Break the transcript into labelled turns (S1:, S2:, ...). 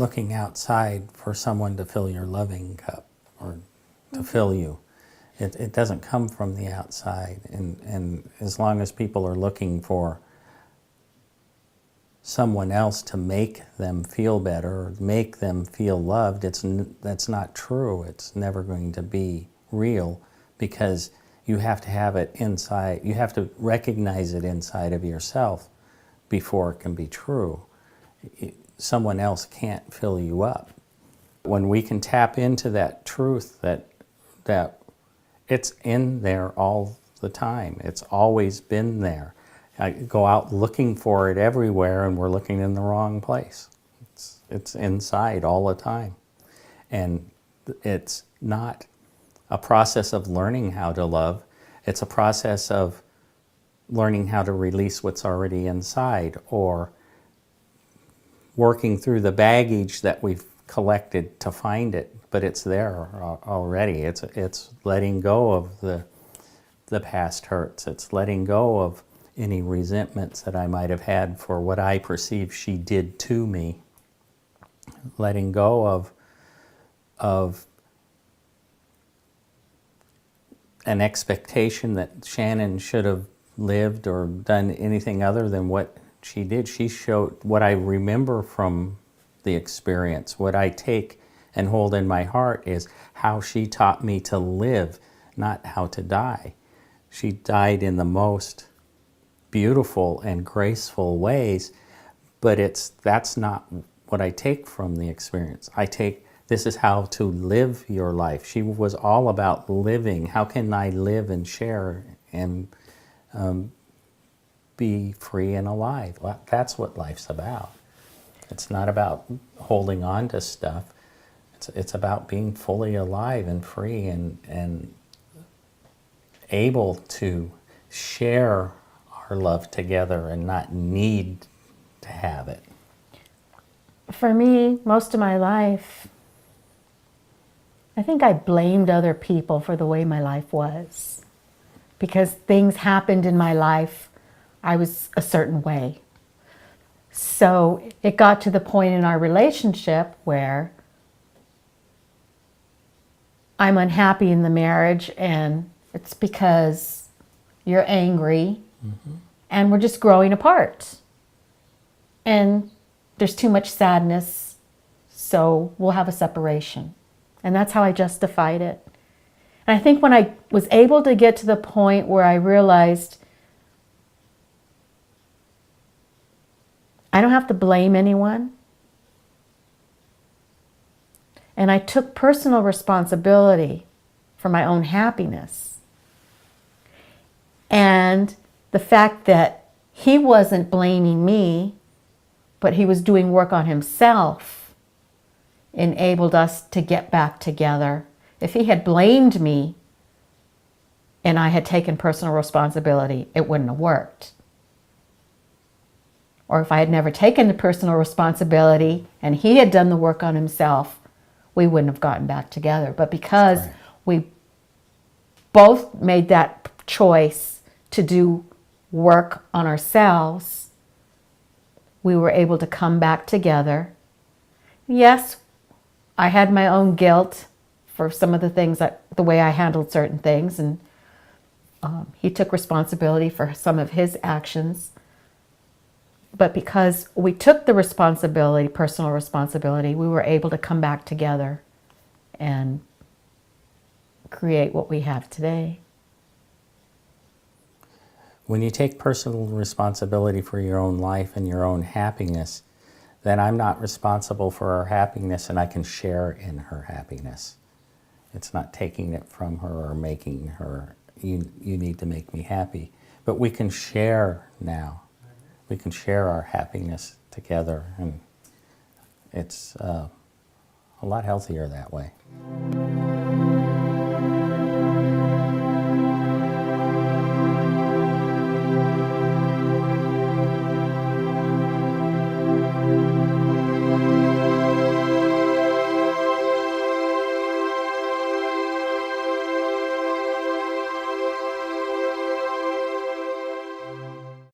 S1: looking outside for someone to fill your loving cup or to fill you. It doesn't come from the outside. And as long as people are looking for someone else to make them feel better or make them feel loved, that's not true. It's never going to be real, because you have to have it inside. You have to recognize it inside of yourself before it can be true. Someone else can't fill you up. When we can tap into that truth that it's in there all the time, it's always been there. I go out looking for it everywhere, and we're looking in the wrong place. It's inside all the time. And it's not a process of learning how to love. It's a process of learning how to release what's already inside, or working through the baggage that we've collected to find it, but it's there already. It's letting go of the past hurts. It's letting go of any resentments that I might have had for what I perceive she did to me. Letting go of an expectation that Shannon should have lived or done anything other than what she did. She showed what I remember from the experience. What I take and hold in my heart is how she taught me to live, not how to die. She died in the most beautiful and graceful ways, but that's not what I take from the experience. I take, this is how to live your life. She was all about living. How can I live and share and be free and alive? Well, that's what life's about. It's not about holding on to stuff. It's about being fully alive and free and able to share our love together and not need to have it.
S2: For me, most of my life, I think I blamed other people for the way my life was. Because things happened in my life, I was a certain way. So it got to the point in our relationship where I'm unhappy in the marriage, and it's because you're angry, and we're just growing apart. And there's too much sadness, so we'll have a separation. And that's how I justified it. And I think when I was able to get to the point where I realized I don't have to blame anyone, and I took personal responsibility for my own happiness, and the fact that he wasn't blaming me, but he was doing work on himself, enabled us to get back together. If he had blamed me and I had taken personal responsibility, it wouldn't have worked. Or if I had never taken the personal responsibility and he had done the work on himself, we wouldn't have gotten back together. But because we both made that choice to do work on ourselves, we were able to come back together. Yes, I had my own guilt for some of the things, the way I handled certain things, and he took responsibility for some of his actions. But because we took the responsibility, personal responsibility, we were able to come back together and create what we have today.
S1: When you take personal responsibility for your own life and your own happiness, then I'm not responsible for her happiness, and I can share in her happiness. It's not taking it from her or making her, you need to make me happy. But we can share now. We can share our happiness together, and it's a lot healthier that way.